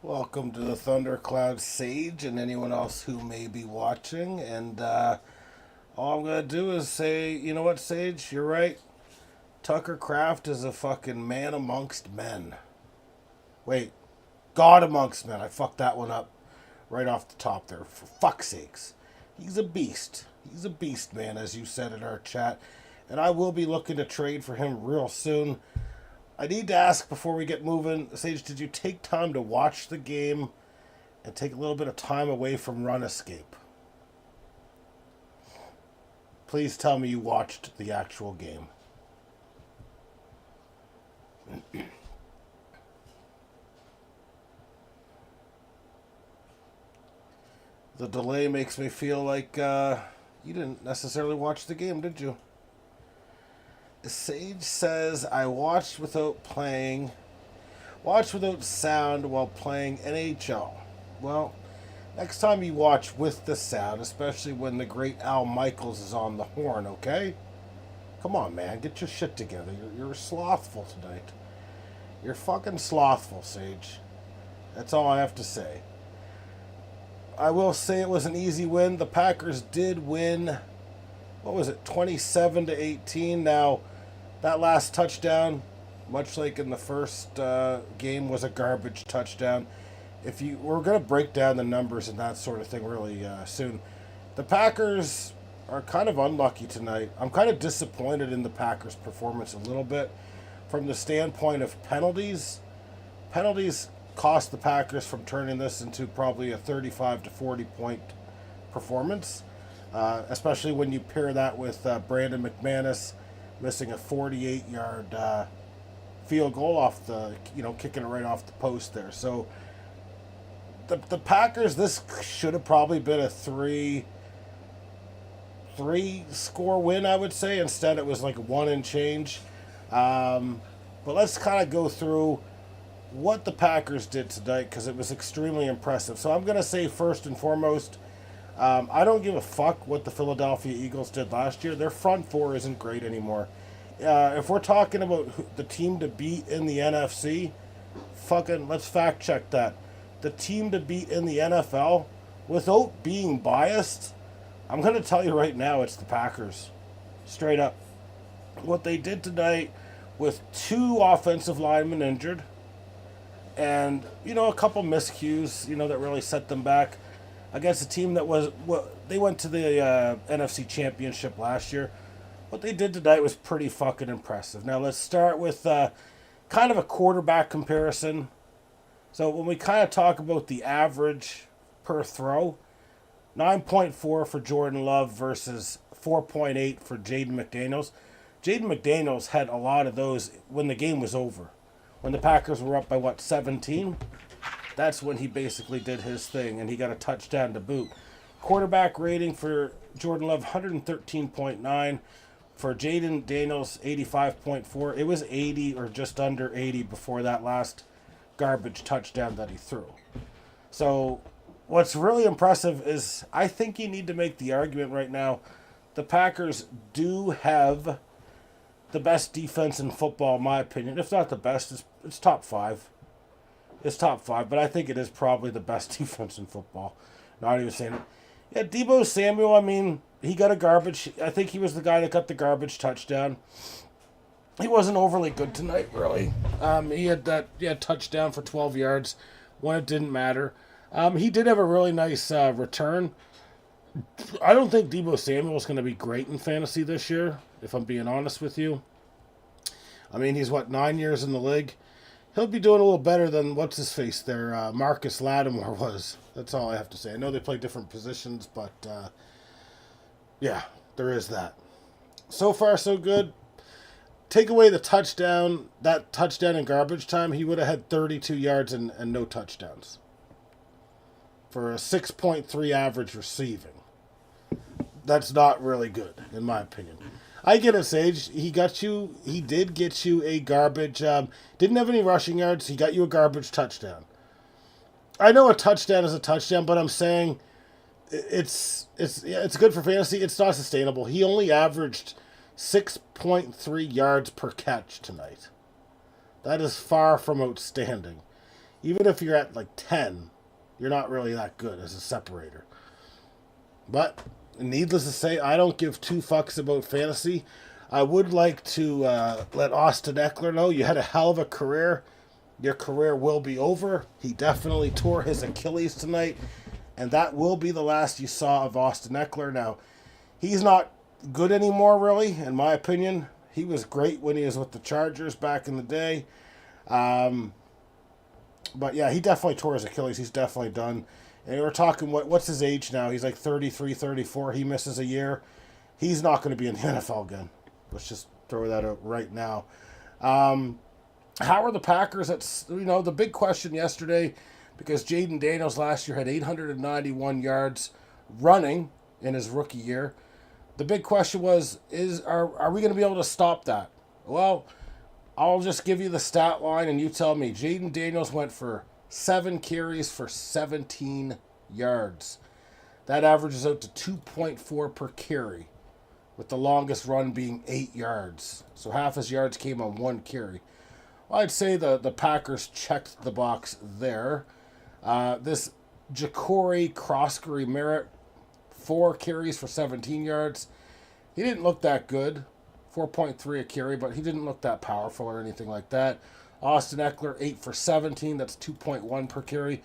Welcome to the Thundercloud Sage and anyone else who may be watching. And all I'm going to do is say, you know what, Sage? You're right. Tucker Kraft is a fucking man amongst men. Wait, God amongst men. I fucked that one up right off the top there. For fuck's sakes. He's a beast. He's a beast, man, as you said in our chat. And I will be looking to trade for him real soon. I need to ask before we get moving, Sage, did you take time to watch the game and take a little bit of time away from Run Escape? Please tell me you watched the actual game. The delay makes me feel like you didn't necessarily watch the game, did you? Sage says, I watched without sound while playing NHL. Well, next time you watch with the sound, especially when the great Al Michaels is on the horn, okay? Come on, man, get your shit together. You're slothful tonight. You're fucking slothful, Sage. That's all I have to say. I will say it was an easy win. The Packers did win, what was it, 27-18. Now, that last touchdown, much like in the first game, was a garbage touchdown. We're going to break down the numbers and that sort of thing really soon. The Packers are kind of unlucky tonight. I'm kind of disappointed in the Packers' performance a little bit from the standpoint of penalties. Penalties cost the Packers from turning this into probably a 35 to 40 point performance, especially when you pair that with Brandon McManus missing a 48-yard field goal off kicking it right off the post there. So the Packers, this should have probably been a three score win, I would say. Instead, it was like one and change. But let's kind of go through what the Packers did tonight because it was extremely impressive. So I'm going to say first and foremost, I don't give a fuck what the Philadelphia Eagles did last year. Their front four isn't great anymore. If we're talking about the team to beat in the NFC, fucking let's fact check that. The team to beat in the NFL, without being biased, I'm going to tell you right now, it's the Packers. Straight up. What they did tonight with two offensive linemen injured and, a couple miscues, that really set them back against a team that they went to the NFC Championship last year. What they did tonight was pretty fucking impressive. Now let's start with kind of a quarterback comparison. So when we kind of talk about the average per throw, 9.4 for Jordan Love versus 4.8 for Jaden McDaniels. Jaden McDaniels had a lot of those when the game was over. When the Packers were up by 17? That's when he basically did his thing, and he got a touchdown to boot. Quarterback rating for Jordan Love, 113.9. For Jaden Daniels, 85.4. It was 80 or just under 80 before that last garbage touchdown that he threw. So what's really impressive is I think you need to make the argument right now. The Packers do have the best defense in football, in my opinion. If not the best, it's top five. It's top five, but I think it is probably the best defense in football. Not even saying it. Yeah, Deebo Samuel, I mean, he got a garbage. I think he was the guy that got the garbage touchdown. He wasn't overly good tonight, really. He had touchdown for 12 yards when it didn't matter. He did have a really nice return. I don't think Deebo Samuel is going to be great in fantasy this year, if I'm being honest with you. I mean, he's 9 years in the league. He'll be doing a little better than what's-his-face there, Marcus Lattimore was. That's all I have to say. I know they play different positions, but yeah, there is that. So far, so good. Take away the touchdown, that touchdown in garbage time, he would have had 32 yards and no touchdowns. For a 6.3 average receiving. That's not really good, in my opinion. I get it, Sage. He did get you a garbage, didn't have any rushing yards. He got you a garbage touchdown. I know a touchdown is a touchdown, but I'm saying it's good for fantasy. It's not sustainable. He only averaged 6.3 yards per catch tonight. That is far from outstanding. Even if you're at like 10, you're not really that good as a separator. But needless to say, I don't give two fucks about fantasy. I would like to let Austin Eckler know you had a hell of a career. Your career will be over. He definitely tore his Achilles tonight, and that will be the last you saw of Austin Eckler. Now, he's not good anymore, really, in my opinion. He was great when he was with the Chargers back in the day. But yeah, he definitely tore his Achilles. He's definitely done. And we're talking, what's his age now? He's like 33, 34. He misses a year. He's not going to be in the NFL again. Let's just throw that out right now. How are the Packers? It's, the big question yesterday, because Jaden Daniels last year had 891 yards running in his rookie year. The big question was, are we going to be able to stop that? Well, I'll just give you the stat line and you tell me. Jaden Daniels went for 7 carries for 17 yards. That averages out to 2.4 per carry, with the longest run being 8 yards. So half his yards came on 1 carry. Well, I'd say the Packers checked the box there. This Ja'Cory Croskery Merritt, 4 carries for 17 yards. He didn't look that good. 4.3 a carry, but he didn't look that powerful or anything like that. Austin Eckler, 8 for 17. That's 2.1 per carry.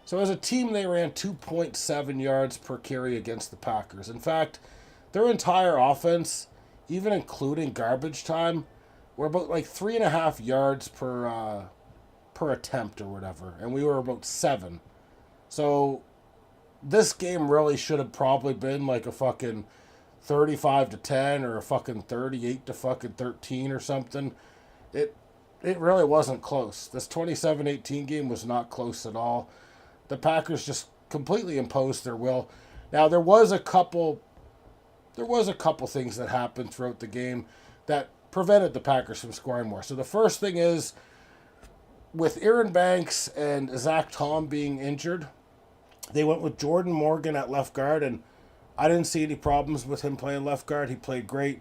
So as a team, they ran 2.7 yards per carry against the Packers. In fact, their entire offense, even including garbage time, were about like 3.5 yards per attempt or whatever. And we were about 7. So this game really should have probably been like a fucking 35-10 or a fucking 38-13 or something. It really wasn't close. This 27-18 game was not close at all. The Packers just completely imposed their will. Now there was a couple things that happened throughout the game that prevented the Packers from scoring more. So the first thing is, with Aaron Banks and Zach Tom being injured, they went with Jordan Morgan at left guard, and I didn't see any problems with him playing left guard. He played great.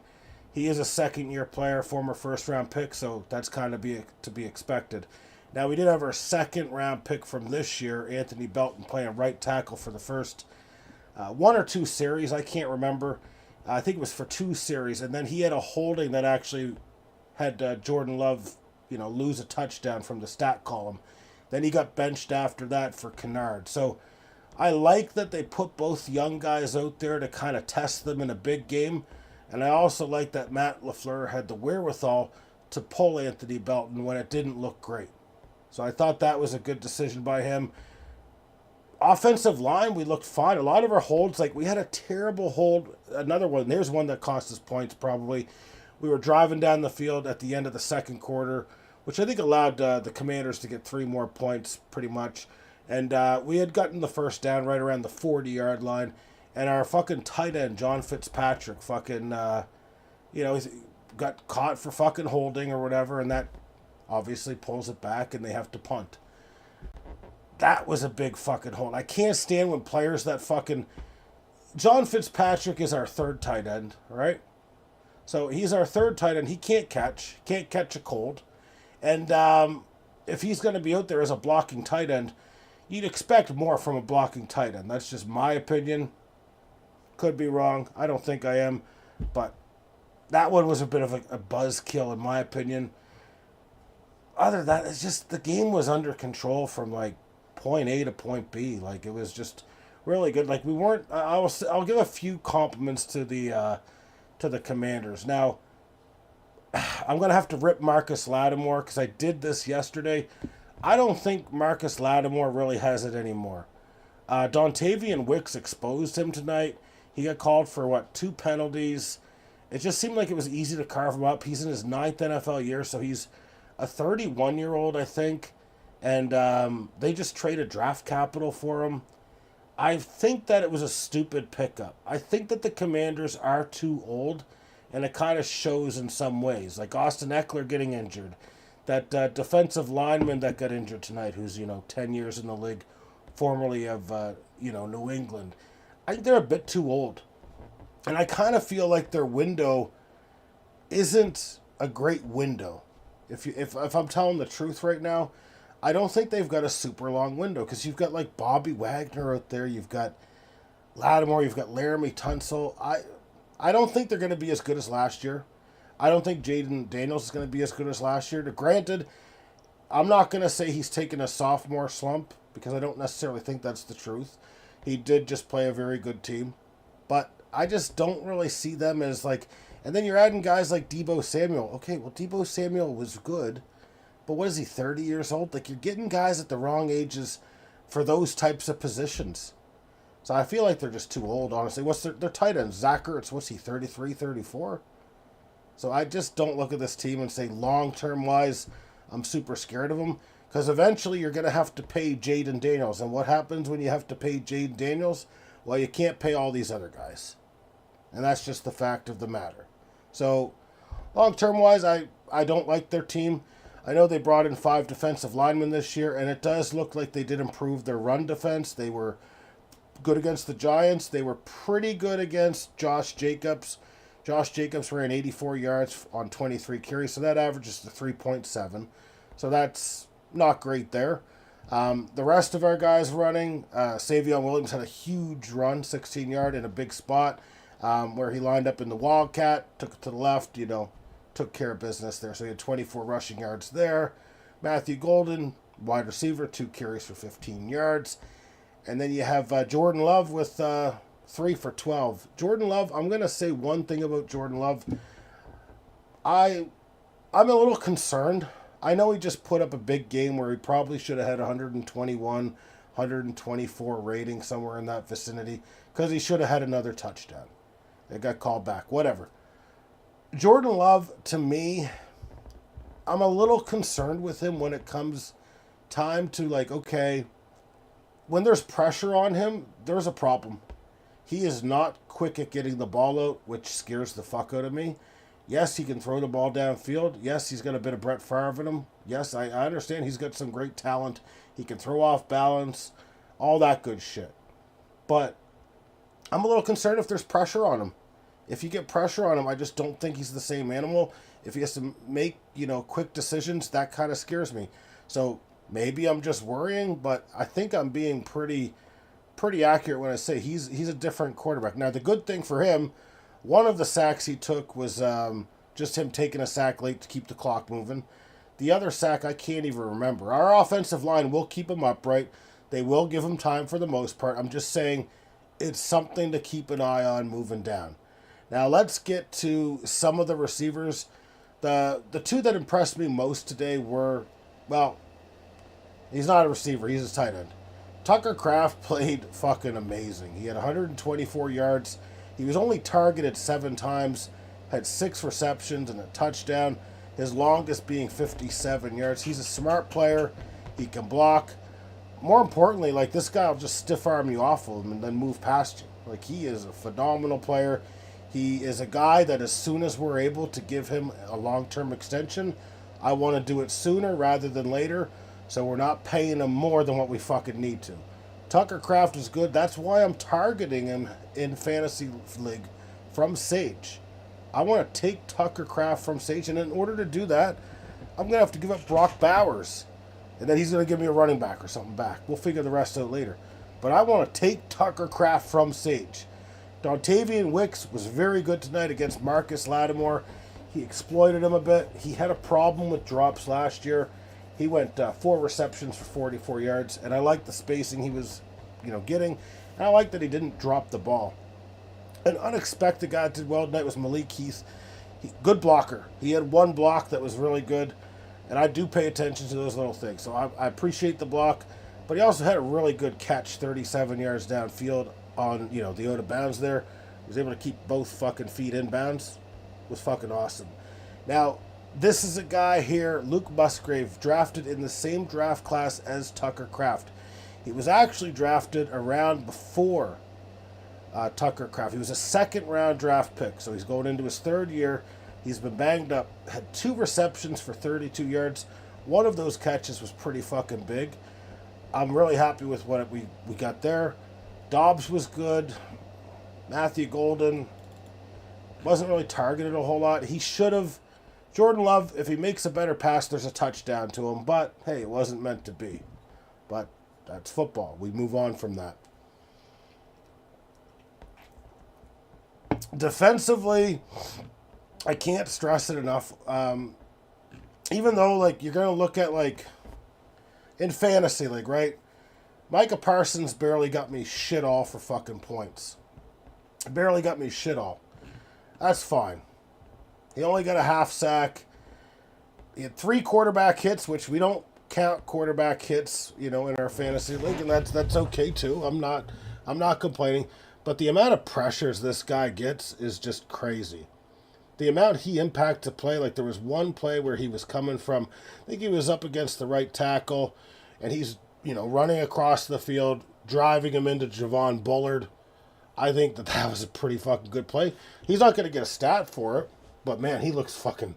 He is a second-year player, former first-round pick, so that's kind of to be expected. Now, we did have our second-round pick from this year, Anthony Belton, playing right tackle for the first 1 or 2 series. I can't remember. I think it was for 2 series, and then he had a holding that actually had Jordan Love, lose a touchdown from the stat column. Then he got benched after that for Kennard. So I like that they put both young guys out there to kind of test them in a big game. And I also like that Matt LaFleur had the wherewithal to pull Anthony Belton when it didn't look great. So I thought that was a good decision by him. Offensive line, we looked fine. A lot of our holds, like we had a terrible hold. Another one, there's one that cost us points probably. We were driving down the field at the end of the second quarter, which I think allowed the Commanders to get 3 more points pretty much. And we had gotten the first down right around the 40-yard line. And our fucking tight end, John Fitzpatrick, fucking, he's got caught for fucking holding or whatever. And that obviously pulls it back and they have to punt. That was a big fucking hold. I can't stand when players that fucking... John Fitzpatrick is our third tight end, right? So he's our third tight end. He can't catch a cold. And if he's going to be out there as a blocking tight end, you'd expect more from a blocking tight end. That's just my opinion. Could be wrong. I don't think I am. But that one was a bit of a buzzkill in my opinion. Other than that, it's just the game was under control from like point A to point B. Like it was just really good. Like we weren't. I'll give a few compliments to the Commanders. Now I'm gonna have to rip Marcus Lattimore because I did this yesterday. I don't think Marcus Lattimore really has it anymore. Dontavian Wicks exposed him tonight. He got called for 2 penalties. It just seemed like it was easy to carve him up. He's in his 9th NFL year, so he's a 31-year-old, I think. And they just traded draft capital for him. I think that it was a stupid pickup. I think that the Commanders are too old, and it kind of shows in some ways. Like Austin Eckler getting injured. That defensive lineman that got injured tonight, who's, 10 years in the league, formerly of, New England. I think they're a bit too old. And I kind of feel like their window isn't a great window. If I'm telling the truth right now, I don't think they've got a super long window because you've got like Bobby Wagner out there, you've got Lattimore, you've got Laramie Tunsil. I don't think they're going to be as good as last year. I don't think Jaden Daniels is going to be as good as last year. Granted, I'm not going to say he's taken a sophomore slump because I don't necessarily think that's the truth. He did just play a very good team. But I just don't really see them as like... And then you're adding guys like Deebo Samuel. Okay, well, Deebo Samuel was good. But what is he, 30 years old? Like, you're getting guys at the wrong ages for those types of positions. So I feel like they're just too old, honestly. What's their tight end? Zach Ertz, what's he, 33, 34? So I just don't look at this team and say long-term wise, I'm super scared of them. Because eventually you're going to have to pay Jaden Daniels. And what happens when you have to pay Jaden Daniels? Well, you can't pay all these other guys. And that's just the fact of the matter. So long-term wise, I don't like their team. I know they brought in 5 defensive linemen this year. And it does look like they did improve their run defense. They were good against the Giants. They were pretty good against Josh Jacobs. Josh Jacobs ran 84 yards on 23 carries, so that averages to 3.7. So that's not great there. The rest of our guys running, Savion Williams had a huge run, 16-yard in a big spot, where he lined up in the Wildcat, took it to the left, took care of business there. So he had 24 rushing yards there. Matthew Golden, wide receiver, 2 carries for 15 yards. And then you have Jordan Love with 3 for 12. Jordan Love, I'm going to say one thing about Jordan Love. I'm a little concerned. I know he just put up a big game where he probably should have had 121, 124 rating, somewhere in that vicinity, because he should have had another touchdown. It got called back, whatever. Jordan Love, to me, I'm a little concerned with him when it comes time to, like, okay, when there's pressure on him, there's a problem. He is not quick at getting the ball out, which scares the fuck out of me. Yes, he can throw the ball downfield. Yes, he's got a bit of Brett Favre in him. Yes, I understand he's got some great talent. He can throw off balance, all that good shit. But I'm a little concerned if there's pressure on him. If you get pressure on him, I just don't think he's the same animal. If he has to make, quick decisions, that kind of scares me. So maybe I'm just worrying, but I think I'm being pretty accurate when I say he's a different quarterback. Now, the good thing for him, one of the sacks he took was just him taking a sack late to keep the clock moving. The other sack, I can't even remember. Our offensive line will keep him upright. They will give him time for the most part. I'm just saying it's something to keep an eye on moving down. Now, let's get to some of the receivers. The 2 that impressed me most today were, well, he's not a receiver. He's a tight end. Tucker Kraft played fucking amazing. He had 124 yards. He was only targeted 7 times, had 6 receptions and a touchdown, his longest being 57 yards. He's a smart player. He can block. More importantly, like, this guy will just stiff arm you off of him and then move past you. Like, he is a phenomenal player. He is a guy that as soon as we're able to give him a long-term extension, I want to do it sooner rather than later, so we're not paying him more than what we fucking need to. Tucker Kraft is good. That's why I'm targeting him in Fantasy League from Sage. I want to take Tucker Kraft from Sage, and in order to do that, I'm going to have to give up Brock Bowers. And then he's going to give me a running back or something back. We'll figure the rest out later. But I want to take Tucker Kraft from Sage. Dontavian Wicks was very good tonight against Marcus Lattimore. He exploited him a bit. He had a problem with drops last year. He went 4 receptions for 44 yards, and I like the spacing he was, getting. And I like that he didn't drop the ball. An unexpected guy that did well tonight was Malik Heath. Good blocker. He had 1 block that was really good, and I do pay attention to those little things. So I appreciate the block, but he also had a really good catch, 37 yards downfield on, the out of bounds there. He was able to keep both fucking feet in bounds. It was fucking awesome. Now, this is a guy here, Luke Musgrave, drafted in the same draft class as Tucker Kraft. He was actually drafted around before Tucker Kraft. He was a 2nd-round draft pick, so he's going into his 3rd year. He's been banged up, had 2 receptions for 32 yards. One of those catches was pretty fucking big. I'm really happy with what we got there. Dobbs was good. Matthew Golden wasn't really targeted a whole lot. He should have Jordan Love, if he makes a better pass, there's a touchdown to him. But, hey, it wasn't meant to be. But that's football. We move on from that. Defensively, I can't stress it enough. Even though, like, you're going to look at, like, in fantasy league, right? Micah Parsons barely got me shit all for fucking points. Barely got me shit all. That's fine. He only got a half sack. He had 3 quarterback hits, which we don't count quarterback hits, in our fantasy league, and that's okay too. I'm not complaining. But the amount of pressures this guy gets is just crazy. The amount he impacts a play, like there was one play where he was coming from, I think he was up against the right tackle, and he's, running across the field, driving him into Javon Bullard. I think that was a pretty fucking good play. He's not going to get a stat for it, but man, he looks fucking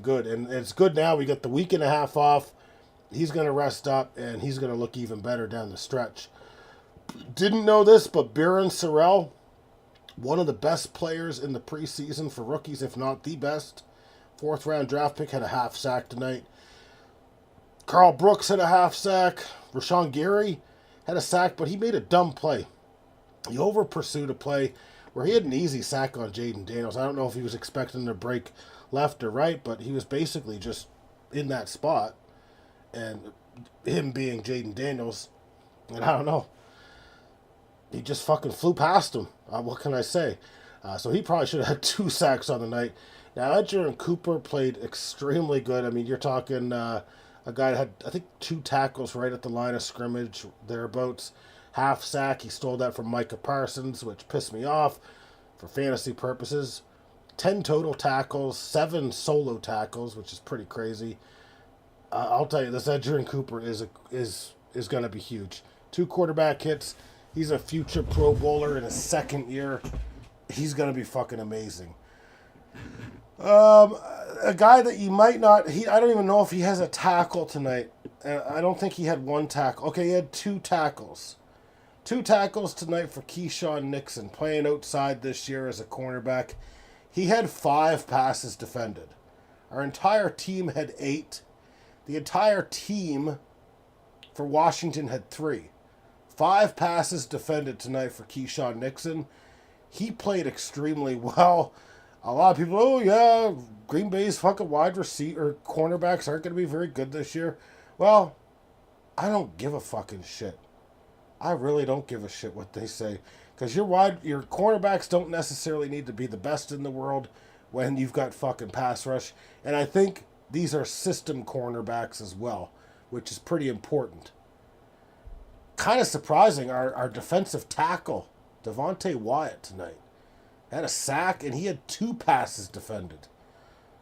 good. And it's good now. We got the week and a half off. He's going to rest up, and he's going to look even better down the stretch. Didn't know this, but Biren Sorrell, one of the best players in the preseason for rookies, if not the best. 4th-round draft pick, had a half sack tonight. Carl Brooks had a half sack. Rashawn Gary had a sack, but he made a dumb play. He over-pursued a play where he had an easy sack on Jaden Daniels. I don't know if he was expecting to break left or right, but he was basically just in that spot. And him being Jaden Daniels, and I don't know, he just fucking flew past him. What can I say? So he probably should have had 2 sacks on the night. Now, Edgerrin Cooper played extremely good. I mean, you're talking a guy that had, I think, 2 tackles right at the line of scrimmage, thereabouts. Half sack. He stole that from Micah Parsons, which pissed me off for fantasy purposes. 10 total tackles, 7 solo tackles, which is pretty crazy. I'll tell you, this Edgerrin Cooper is going to be huge. 2 quarterback hits. He's a future Pro Bowler in his 2nd year. He's going to be fucking amazing. A guy that you might not... I don't even know if he has a tackle tonight. I don't think he had 1 tackle. Okay, he had 2 tackles. 2 tackles tonight for Keyshawn Nixon, playing outside this year as a cornerback. He had 5 passes defended. Our entire team had 8. The entire team for Washington had 3. 5 passes defended tonight for Keyshawn Nixon. He played extremely well. A lot of people, oh yeah, Green Bay's fucking wide receiver cornerbacks aren't going to be very good this year. Well, I don't give a fucking shit. I really don't give a shit what they say. Because your cornerbacks don't necessarily need to be the best in the world when you've got fucking pass rush. And I think these are system cornerbacks as well, which is pretty important. Kind of surprising, our defensive tackle, Devontae Wyatt, tonight, had a sack, and he had 2 passes defended.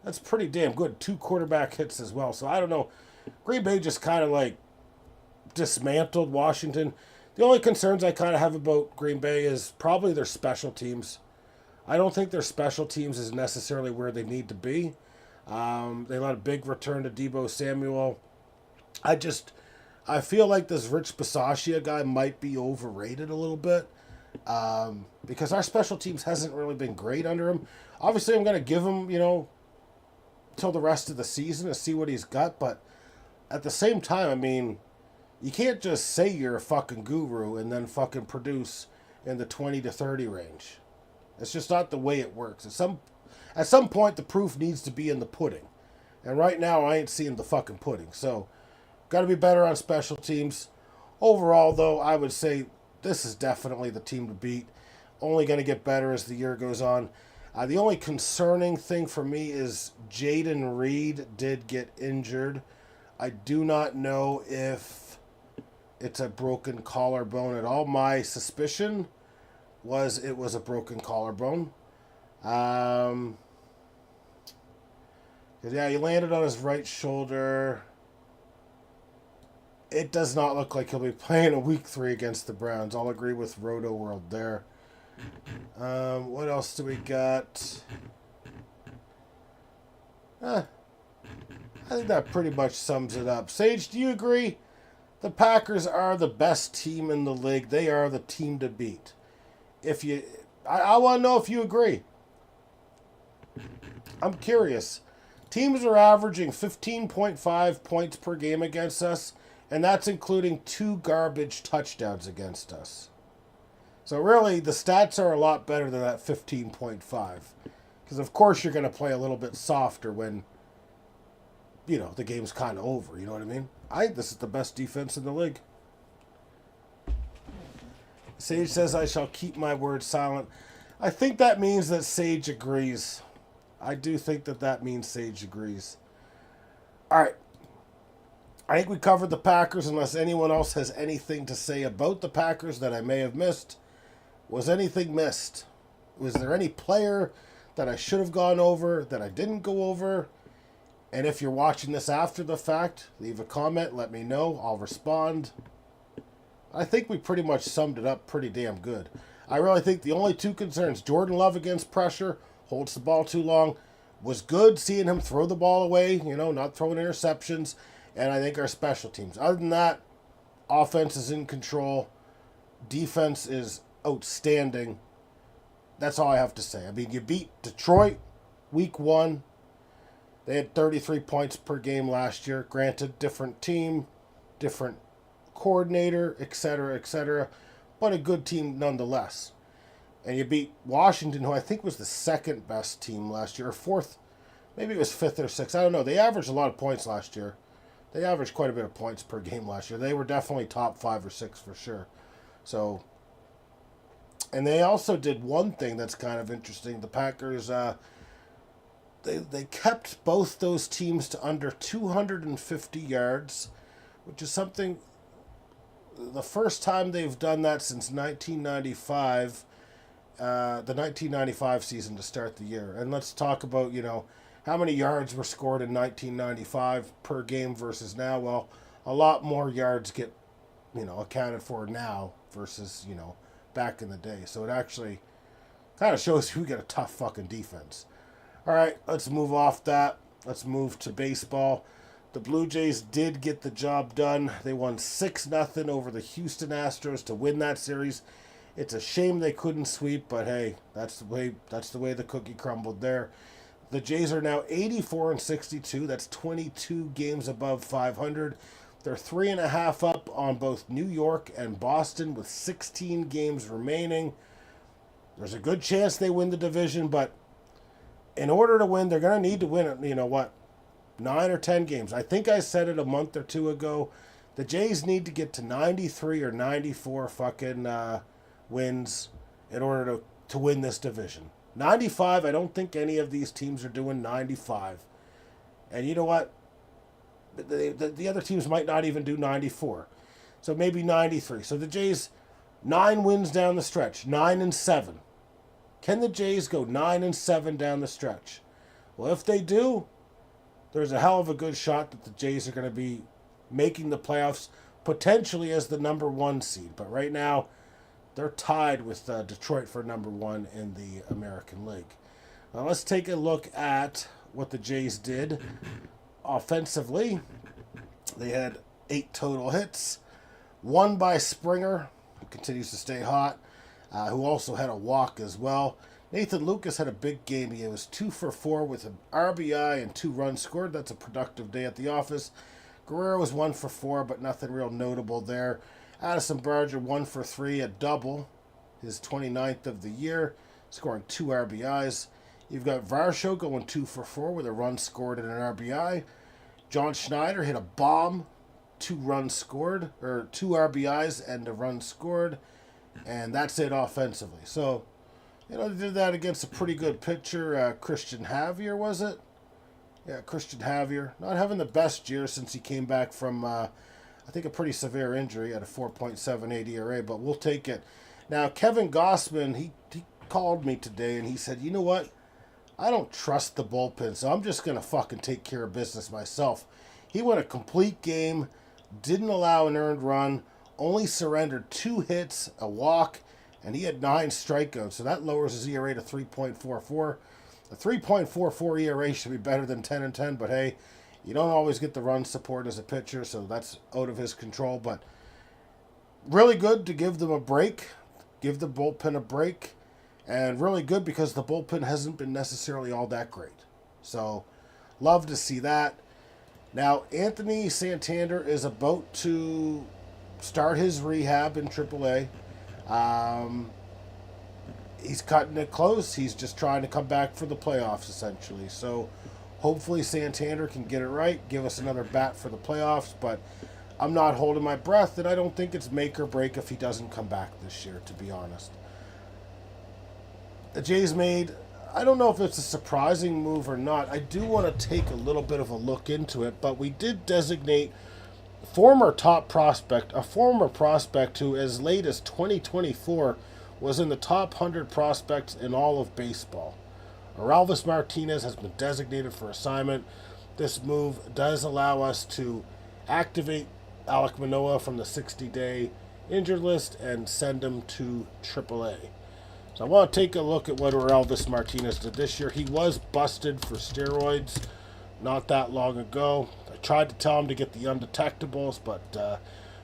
That's pretty damn good. 2 quarterback hits as well. So I don't know. Green Bay just kind of like dismantled Washington. The only concerns I kind of have about Green Bay is probably their special teams. I don't think their special teams is necessarily where they need to be. They let a big return to Deebo Samuel. I feel like this Rich Bisaccia guy might be overrated a little bit. Because our special teams hasn't really been great under him. Obviously, I'm going to give him, till the rest of the season to see what he's got. But at the same time, I mean, you can't just say you're a fucking guru and then fucking produce in the 20 to 30 range. It's just not the way it works. At some point, the proof needs to be in the pudding. And right now, I ain't seeing the fucking pudding. So, got to be better on special teams. Overall, though, I would say this is definitely the team to beat. Only going to get better as the year goes on. The only concerning thing for me is Jaden Reed did get injured. I do not know if it's a broken collarbone at all. My suspicion was it was a broken collarbone. Yeah, he landed on his right shoulder. It does not look like he'll be playing a week 3 against the Browns. I'll agree with Roto World there. What else do we got? I think that pretty much sums it up. Sage, do you agree? The Packers are the best team in the league. They are the team to beat. I want to know if you agree. I'm curious. Teams are averaging 15.5 points per game against us, and that's including 2 garbage touchdowns against us. So really, the stats are a lot better than that 15.5. Because of course you're going to play a little bit softer when, the game's kind of over. You know what I mean? I think this is the best defense in the league. Sage says I shall keep my word silent. I think that means that Sage agrees. I do think that means Sage agrees. All right. I think we covered the Packers unless anyone else has anything to say about the Packers that I may have missed. Was anything missed? Was there any player that I should have gone over that I didn't go over? And if you're watching this after the fact, leave a comment, let me know. I'll respond. I think we pretty much summed it up pretty damn good. I really think the only 2 concerns, Jordan Love against pressure, holds the ball too long, was good seeing him throw the ball away, not throwing interceptions, and I think our special teams. Other than that, offense is in control, defense is outstanding. That's all I have to say. I mean, you beat Detroit week 1. They had 33 points per game last year. Granted, different team, different coordinator, etc., but a good team nonetheless. And you beat Washington, who I think was the 2nd best team last year, or 4th, maybe it was 5th or 6th. I don't know. They averaged a lot of points last year. They averaged quite a bit of points per game last year. They were definitely top 5 or 6 for sure. So, and they also did one thing that's kind of interesting. The Packers, they kept both those teams to under 250 yards, which is something, the first time they've done that since 1995, the 1995 season to start the year. And let's talk about, how many yards were scored in 1995 per game versus now. Well, a lot more yards get, accounted for now versus, back in the day. So it actually kind of shows we got a tough fucking defense. All right, let's move off that. Let's move to baseball. The Blue Jays did get the job done. They won 6-0 over the Houston Astros to win that series. It's a shame they couldn't sweep, but hey, that's the way the cookie crumbled there. The Jays are now 84-62. That's 22 games above 500. They're 3.5 up on both New York and Boston with 16 games remaining. There's a good chance they win the division, but in order to win, they're going to need to win, 9 or 10 games. I think I said it a month or 2 ago. The Jays need to get to 93 or 94 fucking wins in order to win this division. 95, I don't think any of these teams are doing 95. And you know what? The other teams might not even do 94. So maybe 93. So the Jays, 9 wins down the stretch. 9-7. Can the Jays go 9-7 down the stretch? Well, if they do, there's a hell of a good shot that the Jays are going to be making the playoffs, potentially as the number 1 seed. But right now, they're tied with Detroit for number 1 in the American League. Now let's take a look at what the Jays did offensively. They had 8 total hits, 1 by Springer, who continues to stay hot, who also had a walk as well. Nathan Lucas had a big game. He was 2 for 4 with an RBI and 2 runs scored. That's a productive day at the office. Guerrero was 1 for 4, but nothing real notable there. Addison Barger 1 for 3, a double, his 29th of the year, scoring 2 RBIs. You've got Varsho going 2 for 4 with a run scored and an RBI. John Schneider hit a bomb, 2 runs scored, or 2 RBIs and a run scored, and that's it offensively. So, they did that against a pretty good pitcher, Christian Javier, was it? Yeah, Christian Javier. Not having the best year since he came back from, I think, a pretty severe injury at a 4.78 ERA, but we'll take it. Now, Kevin Gossman, he called me today, and he said, you know what? I don't trust the bullpen, so I'm just going to fucking take care of business myself. He went a complete game, didn't allow an earned run, only surrendered 2 hits, a walk, and he had 9 strikeouts, so that lowers his ERA to 3.44. A 3.44 ERA should be better than 10-10, but hey, you don't always get the run support as a pitcher, so that's out of his control. But really good to give them a break, give the bullpen a break, and really good because the bullpen hasn't been necessarily all that great. So, love to see that. Now, Anthony Santander is about to start his rehab in AAA. Um, he's cutting it close. He's just trying to come back for the playoffs, essentially. So, hopefully Santander can get it right, give us another bat for the playoffs. But I'm not holding my breath, and I don't think it's make or break if he doesn't come back this year, to be honest. The Jays made, I don't know if it's a surprising move or not. I do want to take a little bit of a look into it, but we did designate former top prospect, a former prospect who as late as 2024 was in the top 100 prospects in all of baseball. Orelvis Martinez has been designated for assignment. This move does allow us to activate Alek Manoah from the 60-day injured list and send him to AAA. So I want to take a look at what Orelvis Martinez did this year. He was busted for steroids not that long ago. I tried to tell him to get the undetectables, but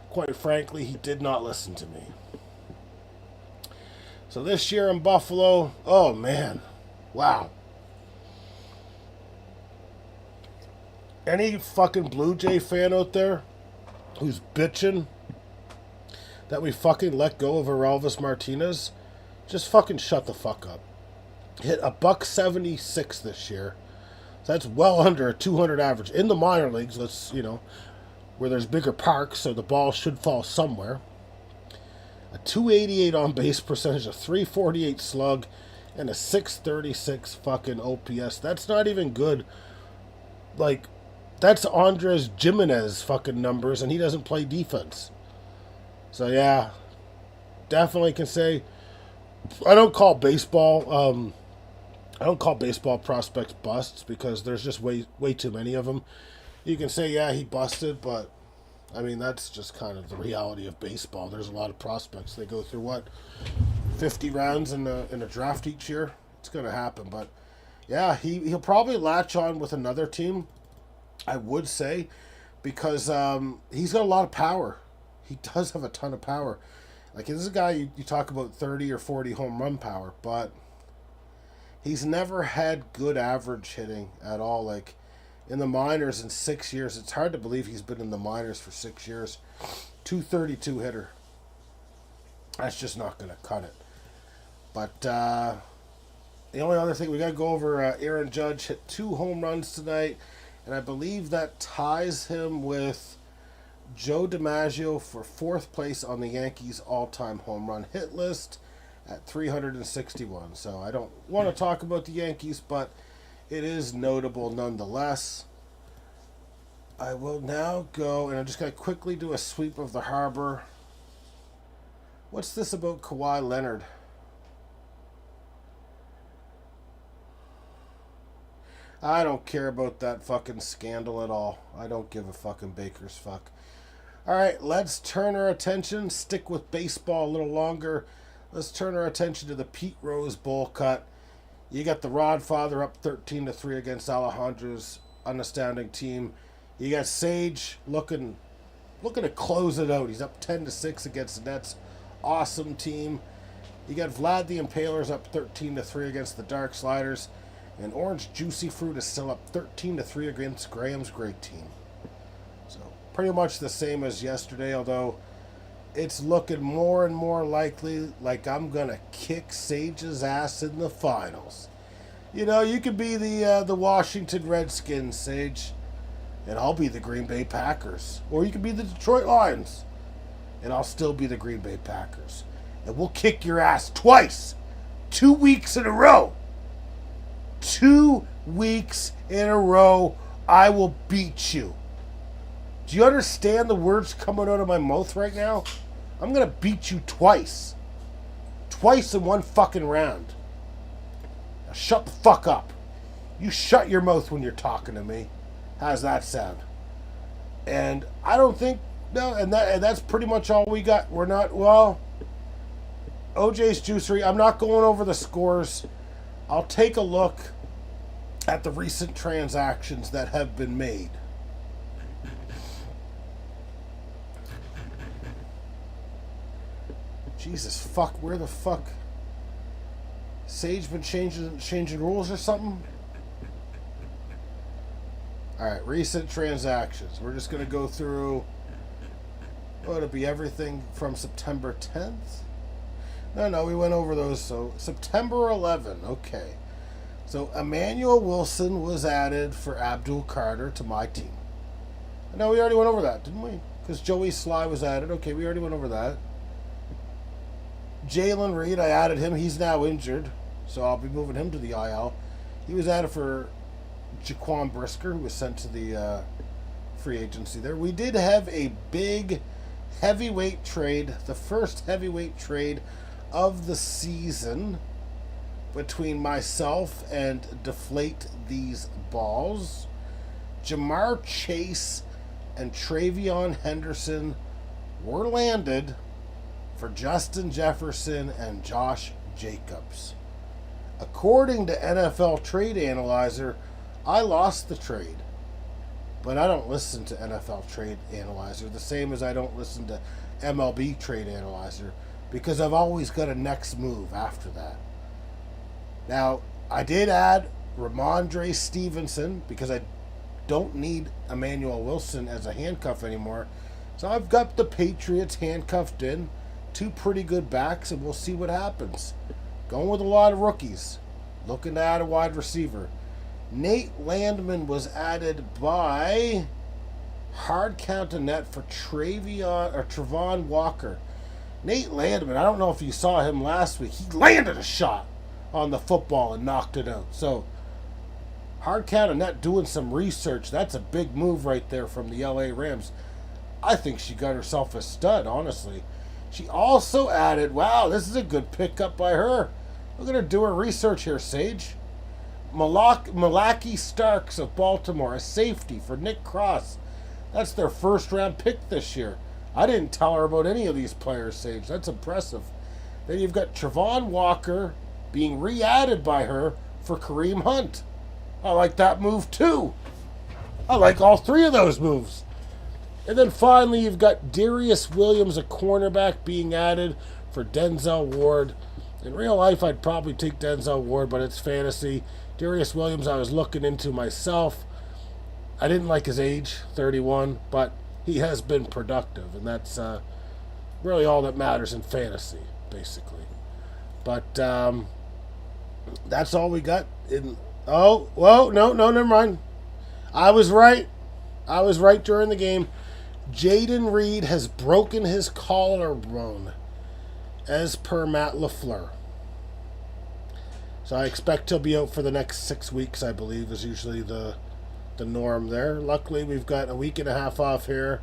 quite frankly, he did not listen to me. So this year in Buffalo, oh man, wow. Any fucking Blue Jay fan out there who's bitching that we fucking let go of Orelvis Martinez, just fucking shut the fuck up. Hit $176 this year. So that's well under a 200 average. In the minor leagues, where there's bigger parks, so the ball should fall somewhere. A 288 on base percentage, a 348 slug, and a 636 fucking OPS. That's not even good. Like, that's Andres Gimenez fucking numbers, and he doesn't play defense. So yeah, definitely can say I don't call baseball prospects busts because there's just way too many of them. You can say, yeah, he busted, but I mean, that's just kind of the reality of baseball. There's a lot of prospects. They go through 50 rounds in a draft each year. It's going to happen, but yeah, he'll probably latch on with another team, I would say, because he's got a lot of power. He does have a ton of power. Like, this is a guy, you talk about 30 or 40 home run power, but he's never had good average hitting at all. Like, in the minors in 6 years, it's hard to believe he's been in the minors for 6 years. 232 hitter. That's just not going to cut it. But the only other thing, we got to go over, Aaron Judge hit 2 home runs tonight, and I believe that ties him with Joe DiMaggio for 4th place on the Yankees all-time home run hit list at 361. So I don't want to talk about the Yankees, but it is notable nonetheless. I will now go, and I'm just going to quickly do a sweep of the harbor. What's this about Kawhi Leonard? I don't care about that fucking scandal at all. I don't give a fucking baker's fuck. Alright, let's turn our attention, stick with baseball a little longer. Let's turn our attention to the Pete Rose Bowl cut. You got the Rodfather up 13-3 against Alejandro's unastounding team. You got Sage looking to close it out. He's up 10-6 against the Nets' awesome team. You got Vlad the Impaler's up 13-3 against the Dark Sliders. And Orange Juicy Fruit is still up 13-3 against Graham's great team. So pretty much the same as yesterday, although it's looking more and more likely like I'm going to kick Sage's ass in the finals. You know, you could be the Washington Redskins, Sage, and I'll be the Green Bay Packers. Or you could be the Detroit Lions, and I'll still be the Green Bay Packers. And we'll kick your ass twice. 2 weeks in a row. 2 weeks in a row, I will beat you. Do you understand the words coming out of my mouth right now? I'm going to beat you twice. Twice in one fucking round. Now shut the fuck up. You shut your mouth when you're talking to me. How's that sound? And I don't think, no, and that's pretty much all we got. We're not, well, OJ's Juicery. I'm not going over the scores. I'll take a look at the recent transactions that have been made. Jesus fuck, where the fuck? Sage been changing rules or something? All right, recent transactions. We're just going to go through, it'll be everything from September 10th. No, we went over those. So September 11, okay. So Emmanuel Wilson was added for Abdul Carter to my team. No, we already went over that, didn't we? Because Joey Sly was added. Okay, we already went over that. Jalen Reed, I added him. He's now injured, so I'll be moving him to the IL. He was added for Jaquan Brisker, who was sent to the free agency there. We did have a big heavyweight trade, the first heavyweight trade of the season between myself and Deflate These Balls. Jamar Chase and Travion Henderson were landed for Justin Jefferson and Josh Jacobs. According to NFL Trade Analyzer, I lost the trade. But I don't listen to NFL Trade Analyzer, the same as I don't listen to MLB Trade Analyzer, because I've always got a next move after that. Now, I did add Ramondre Stevenson because I don't need Emmanuel Wilson as a handcuff anymore. So I've got the Patriots handcuffed in. Two pretty good backs, and we'll see what happens. Going with a lot of rookies. Looking to add a wide receiver. Nate Landman was added by Hard Count to Net for Travon Walker. Nate Landman, I don't know if you saw him last week. He landed a shot on the football and knocked it out. So, Hard Count to Net doing some research. That's a big move right there from the LA Rams. I think she got herself a stud, honestly. She also added, wow, this is a good pickup by her. We're going to do her research here, Sage. Malaki Starks of Baltimore, a safety for Nick Cross. That's their first round pick this year. I didn't tell her about any of these players, Sage. That's impressive. Then you've got Travon Walker being re-added by her for Kareem Hunt. I like that move too. I like all three of those moves. And then finally, you've got Darius Williams, a cornerback, being added for Denzel Ward. In real life, I'd probably take Denzel Ward, but it's fantasy. Darius Williams, I was looking into myself. I didn't like his age, 31, but he has been productive, and that's really all that matters in fantasy, basically. But that's all we got. No, never mind. I was right. I was right during the game. Jaden Reed has broken his collarbone, as per Matt LaFleur. So I expect he'll be out for the next 6 weeks, I believe, is usually the norm there. Luckily, we've got a week and a half off here.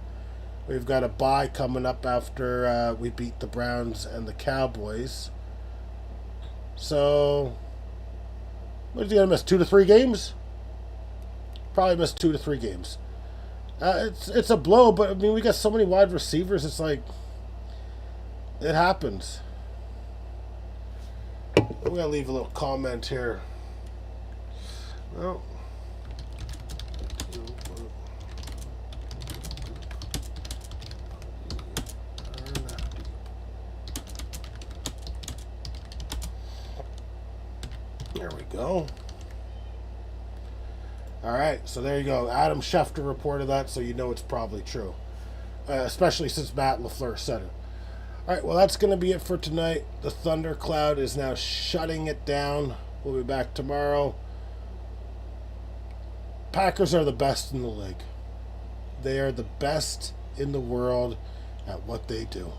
We've got a bye coming up after we beat the Browns and the Cowboys. So, what is he going to miss, 2 to 3 games? Probably miss 2 to 3 games. It's a blow, but I mean, we got so many wide receivers, it's like, it happens. I'm going to leave a little comment here. Well, there we go. All right, so there you go. Adam Schefter reported that, so you know it's probably true. Especially since Matt LaFleur said it. All right, well, that's going to be it for tonight. The thundercloud is now shutting it down. We'll be back tomorrow. Packers are the best in the league. They are the best in the world at what they do.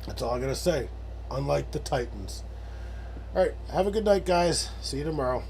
That's all I'm going to say. Unlike the Titans. All right, have a good night, guys. See you tomorrow.